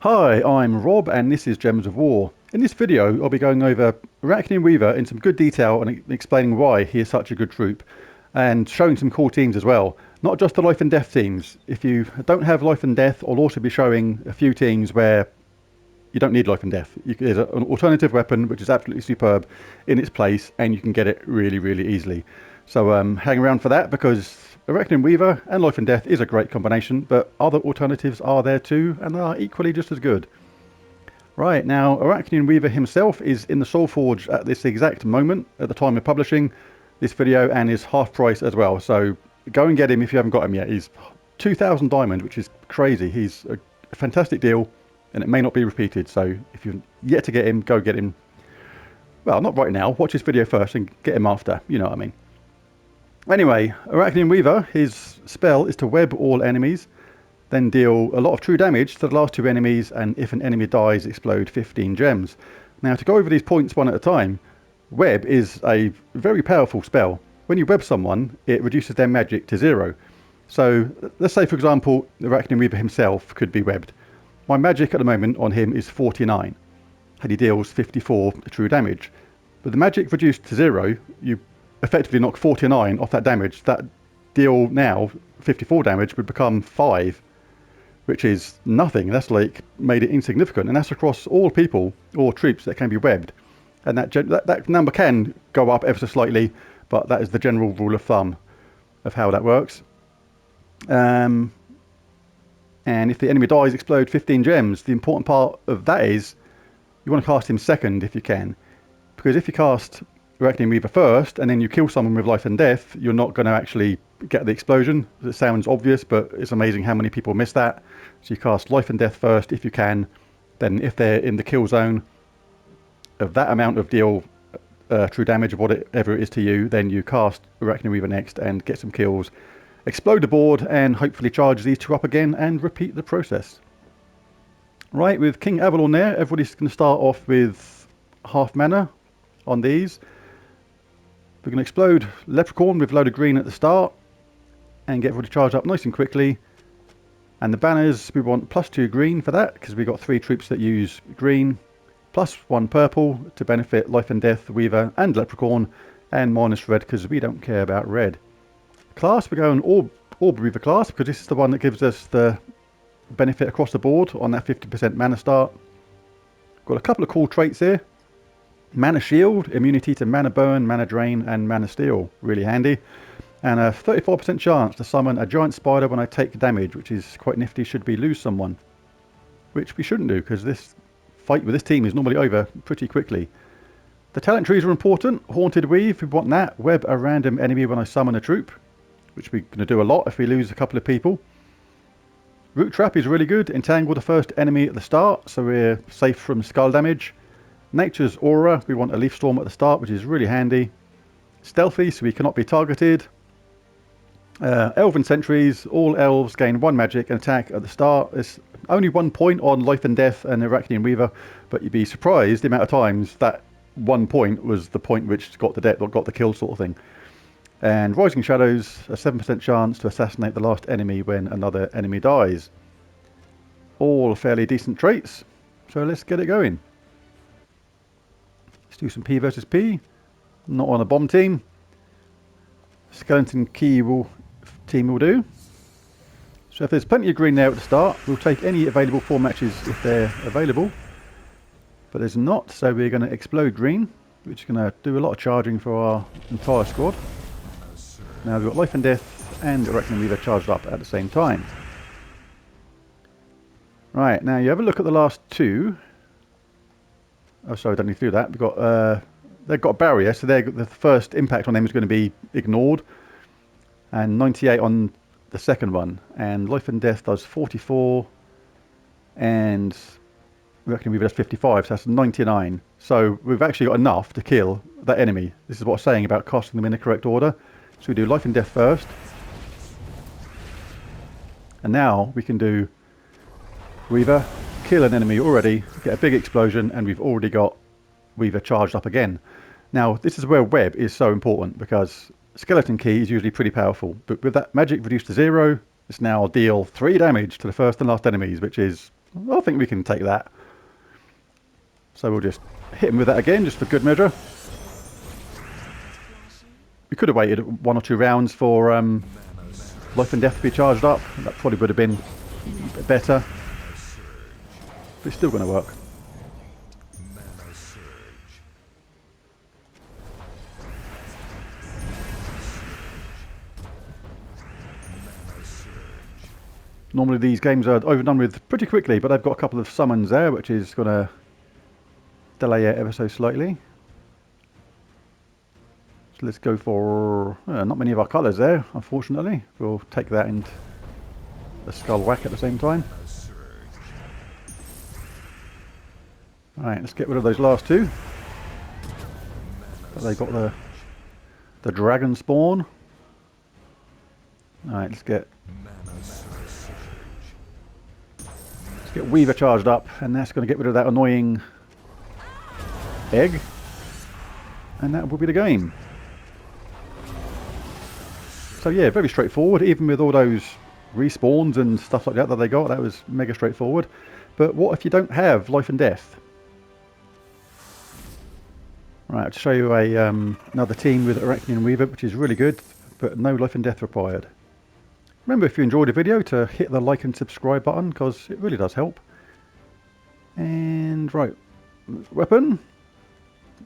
Hi, I'm Rob and this is Gems of War. In this video I'll be going over Arachnaean Weaver in some good detail and explaining why he is such a good troop and showing some cool teams as well. Not just the life and death teams. If you don't have life and death, I'll also be showing a few teams where you don't need life and death. There's an alternative weapon which is absolutely superb in its place and you can get it really easily. So hang around for that because Arachnaean Weaver and life and death is a great combination, but other alternatives are there too and they are equally just as good. Right, now Arachnaean Weaver himself is in the Soul Forge at this exact moment at the time of publishing this video and is half price as well. So go and get him if you haven't got him yet. He's 2,000 diamond, which is crazy. He's a fantastic deal and it may not be repeated. So if you're yet to get him, go get him. Well, not right now. Watch this video first and get him after. You know what I mean. Anyway, Arachnaean Weaver, his spell is to web all enemies, then deal a lot of true damage to the last two enemies, and if an enemy dies, explode 15 gems. Now, to go over these points one at a time, web is a very powerful spell. When you web someone, it reduces their magic to 0. So, let's say for example, Arachnaean Weaver himself could be webbed. My magic at the moment on him is 49, and he deals 54 true damage. But the magic reduced to 0, you effectively knock 49 off that damage. That deal now 54 damage would become 5, which is nothing. That's like made it insignificant, and that's across all people or troops that can be webbed. And that number can go up ever so slightly, but that is the general rule of thumb of how that works. And if the enemy dies, explode 15 gems. The important part of that is you want to cast him second if you can, because if you cast Arachnaean Weaver first and then you kill someone with life and death, you're not going to actually get the explosion. It sounds obvious, but it's amazing how many people miss that. So you cast life and death first if you can, then if they're in the kill zone of that amount of deal true damage of whatever it is to you, then you cast Arachnaean Weaver next and get some kills, explode the board, and hopefully charge these two up again and repeat the process. Right, with King Avalon there, everybody's going to start off with half mana on these. We're going to explode Leprechaun with a load of green at the start and get everybody charged up nice and quickly. And the banners, we want +2 green for that because we've got 3 troops that use green, +1 purple to benefit Life and Death, Weaver and Leprechaun, and -red because we don't care about red. Class, we're going Orb Weaver class because this is the one that gives us the benefit across the board on that 50% mana start. Got a couple of cool traits here. Mana Shield, immunity to Mana Burn, Mana Drain and Mana Steal, really handy. And a 34% chance to summon a giant spider when I take damage, which is quite nifty should we lose someone. Which we shouldn't do because this fight with this team is normally over pretty quickly. The talent trees are important. Haunted Weave, we want that. Web a random enemy when I summon a troop, which we're going to do a lot if we lose a couple of people. Root Trap is really good. Entangle the first enemy at the start so we're safe from skull damage. Nature's Aura, we want a Leaf Storm at the start, which is really handy. Stealthy, so we cannot be targeted. Elven Sentries, all elves gain 1 magic and attack at the start. There's only 1 point on Life and Death and Arachnaean Weaver, but you'd be surprised the amount of times that 1 point was the point which got the death or got the kill sort of thing. And Rising Shadows, a 7% chance to assassinate the last enemy when another enemy dies. All fairly decent traits, so let's get it going. Let's do some P versus P. Not on a bomb team. Skeleton Key team will do. So if there's plenty of green there at the start, we'll take any available 4 matches if they're available. But there's not, so we're going to explode green, which is going to do a lot of charging for our entire squad. Now we've got Life and Death and Arachnaean Weaver charged up at the same time. Right, now you have a look at the last 2. Oh, sorry, I don't need to do that. We've got they've got a barrier, so the first impact on them is going to be ignored, and 98 on the second one. And Life and Death does 44, and Arachnaean Weaver does 55, so that's 99. So we've actually got enough to kill that enemy. This is what I'm saying about casting them in the correct order. So we do Life and Death first, and now we can do Weaver. Kill an enemy already, get a big explosion, and we've already got Weaver charged up again. Now this is where web is so important because Skeleton Key is usually pretty powerful, but with that magic reduced to 0, it's now deal 3 damage to the first and last enemies, which is I think we can take that. So we'll just hit him with that again, just for good measure. We could have waited 1 or 2 rounds for life and death to be charged up. That probably would have been a bit better. But it's still going to work. Normally these games are overdone with pretty quickly, but I've got a couple of summons there, which is going to delay it ever so slightly. So let's go for not many of our colours there, unfortunately. We'll take that and the skull whack at the same time. Alright, let's get rid of those last 2. But they got the dragon spawn. Alright, let's get Weaver charged up, and that's going to get rid of that annoying egg, and that will be the game. So yeah, very straightforward, even with all those respawns and stuff like that they got. That was mega straightforward. But what if you don't have life and death? Right, I'll show you another team with Arachnaean Weaver, which is really good, but no life and death required. Remember, if you enjoyed the video, to hit the like and subscribe button, because it really does help. And right, weapon.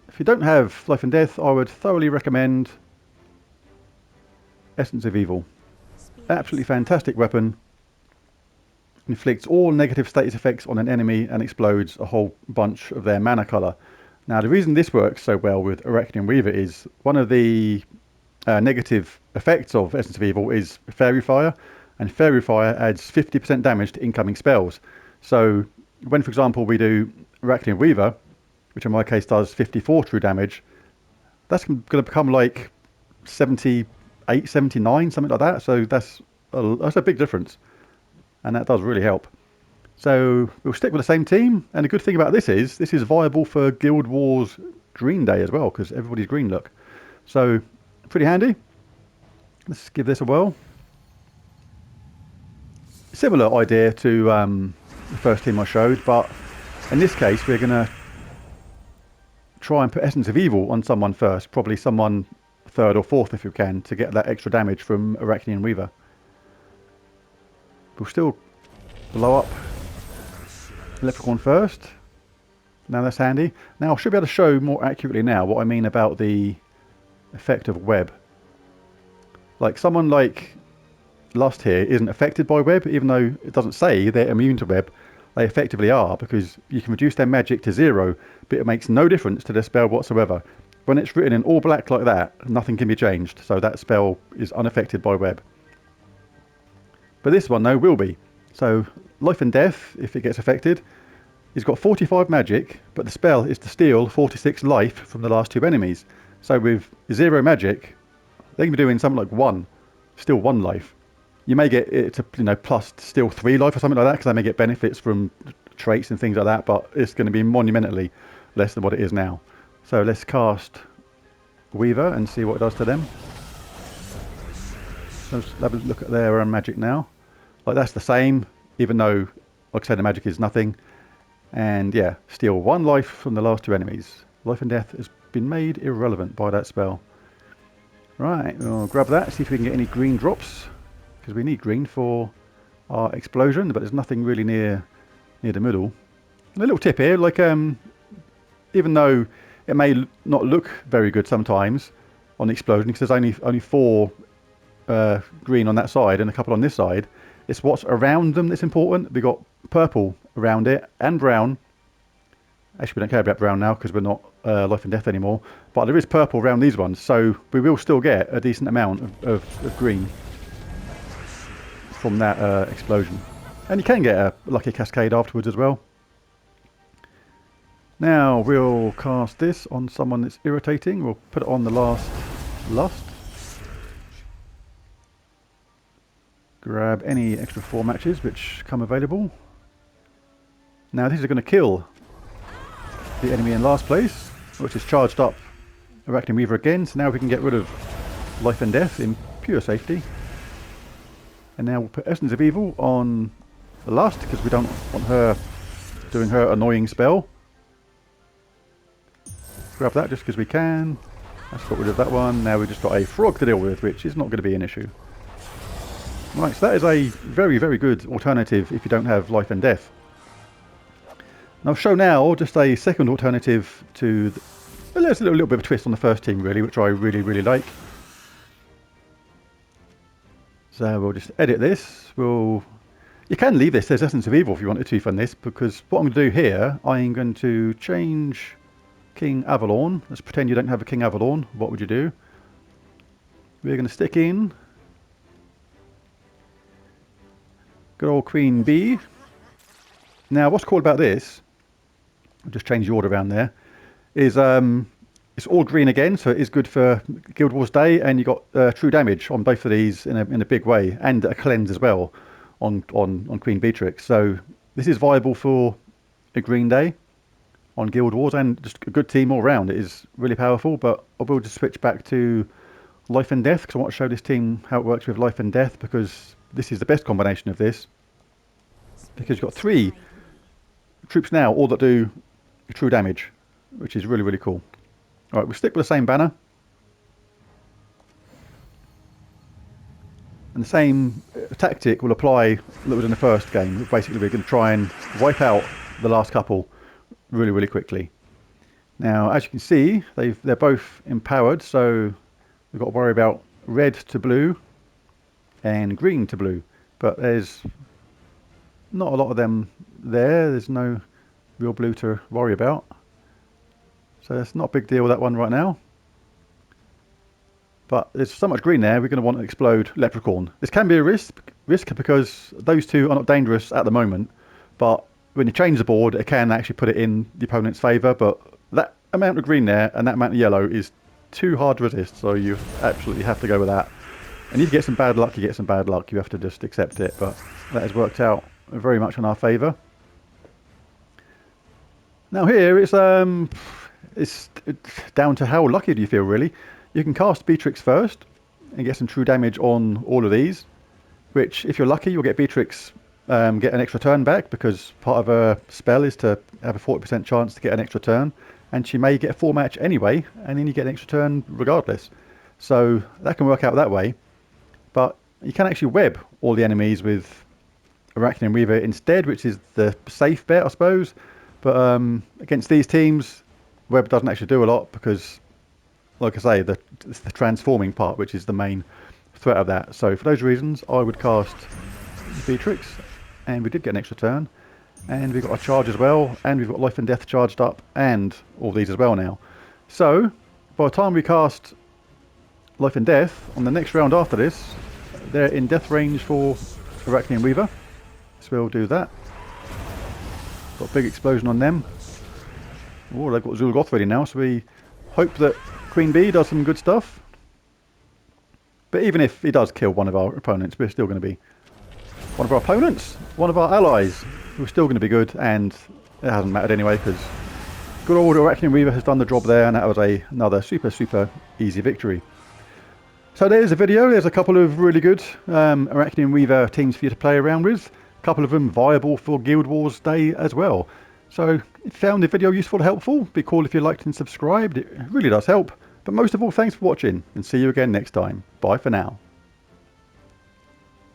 If you don't have life and death, I would thoroughly recommend Essence of Evil. Absolutely fantastic weapon. Inflicts all negative status effects on an enemy and explodes a whole bunch of their mana colour. Now, the reason this works so well with Arachnaean Weaver is one of the negative effects of Essence of Evil is Fairy Fire, and Fairy Fire adds 50% damage to incoming spells. So when, for example, we do Arachnaean Weaver, which in my case does 54 true damage, that's going to become like 78, 79, something like that. So that's a big difference, and that does really help. So we'll stick with the same team, and the good thing about this is viable for Guild Wars Green Day as well, because everybody's green look. So pretty handy. Let's give this a whirl. Similar idea to the first team I showed, but in this case we're going to try and put Essence of Evil on someone first, probably someone 3rd or 4th if you can, to get that extra damage from Arachnaean Weaver. We'll still blow up Leprechaun first. Now that's handy. Now I should be able to show more accurately now what I mean about the effect of web. Like someone like Lust here isn't affected by web, even though it doesn't say they're immune to web. They effectively are, because you can reduce their magic to 0, but it makes no difference to their spell whatsoever. When it's written in all black like that, nothing can be changed, so that spell is unaffected by web. But this one though will be. So life and death, if it gets affected, he's got 45 magic, but the spell is to steal 46 life from the last 2 enemies. So with 0 magic, they can be doing something like 1, still 1 life. You may get it to, plus still 3 life or something like that, because they may get benefits from traits and things like that, but it's going to be monumentally less than what it is now. So let's cast Weaver and see what it does to them. So let's have a look at their magic now. Like that's the same, even though, like I said, the magic is nothing. And yeah, steal 1 life from the last 2 enemies. Life and death has been made irrelevant by that spell. Right, we'll grab that, see if we can get any green drops, because we need green for our explosion, but there's nothing really near the middle. And a little tip here, like even though it may not look very good sometimes on the explosion, because there's only 4 green on that side and a couple on this side, it's what's around them that's important. We've got purple around it and brown. Actually, we don't care about brown now because we're not life and death anymore. But there is purple around these ones, so we will still get a decent amount of green from that explosion. And you can get a lucky cascade afterwards as well. Now we'll cast this on someone that's irritating. We'll put it on the last Lust. Grab any extra 4 matches which come available. Now this is going to kill the enemy in last place, which is charged up Arachnaean Weaver again, so now we can get rid of life and death in pure safety. And now we'll put Essence of Evil on Lust, because we don't want her doing her annoying spell. Grab that just because we can. Let's got rid of that one. Now we've just got a frog to deal with, which is not going to be an issue. Right, so that is a very, very good alternative if you don't have life and death. And I'll show now just a second alternative to... There's a little bit of a twist on the first team, really, which I really, really like. So we'll just edit this. You can leave this as Essence of Evil if you wanted to from this, because what I'm going to do here, I'm going to change King Avalon. Let's pretend you don't have a King Avalon. What would you do? We're going to stick in good old Queen Bee. Now, what's cool about this, I'll just change the order around there, is it's all green again, so it is good for Guild Wars Day, and you got true damage on both of these in a big way, and a cleanse as well on Queen Beatrix. So this is viable for a green day on Guild Wars, and just a good team all round. It is really powerful, but I will just switch back to Life and Death, because I want to show this team how it works with Life and Death, because this is the best combination of this, because you've got 3 troops now, all that do true damage, which is really, really cool. Alright, we'll stick with the same banner. And the same tactic will apply that was in the first game. Basically, we're going to try and wipe out the last couple really, really quickly. Now, as you can see, they're both empowered, so we've got to worry about red to blue and green to blue. But there's not a lot of them there. There's no real blue to worry about. So it's not a big deal, that one right now. But there's so much green there, we're going to want to explode Leprechaun. This can be a risk because those two are not dangerous at the moment. But when you change the board, it can actually put it in the opponent's favour. But that amount of green there and that amount of yellow is too hard to resist. So you absolutely have to go with that. And if you get some bad luck, you get some bad luck. You have to just accept it. But that has worked out very much in our favour. Now here, it's down to how lucky do you feel, really. You can cast Beatrix first and get some true damage on all of these, which, if you're lucky, you'll get Beatrix get an extra turn back, because part of her spell is to have a 40% chance to get an extra turn, and she may get a full match anyway, and then you get an extra turn regardless. So that can work out that way. But you can actually web all the enemies with Arachnaean Weaver instead, which is the safe bet, I suppose. But against these teams, web doesn't actually do a lot, because, like I say, it's the transforming part which is the main threat of that. So for those reasons, I would cast Beatrix, and we did get an extra turn, and we've got a charge as well, and we've got Life and Death charged up, and all these as well now. So by the time we cast Life and Death on the next round after this, they're in death range for Arachnaean Weaver, so we'll do that. Got a big explosion on them. Oh, they've got Zul'Goth ready now, so we hope that Queen Bee does some good stuff. But even if he does kill one of our opponents, we're still going to be one of our opponents, one of our allies. We're still going to be good, and it hasn't mattered anyway, because good old Arachnaean Weaver has done the job there, and that was another super, super easy victory. So there's a video. There's a couple of really good Arachnaean Weaver teams for you to play around with. A couple of them viable for Guild Wars Day as well. So if you found the video useful and helpful, it'd be cool if you liked and subscribed. It really does help. But most of all, thanks for watching, and see you again next time. Bye for now.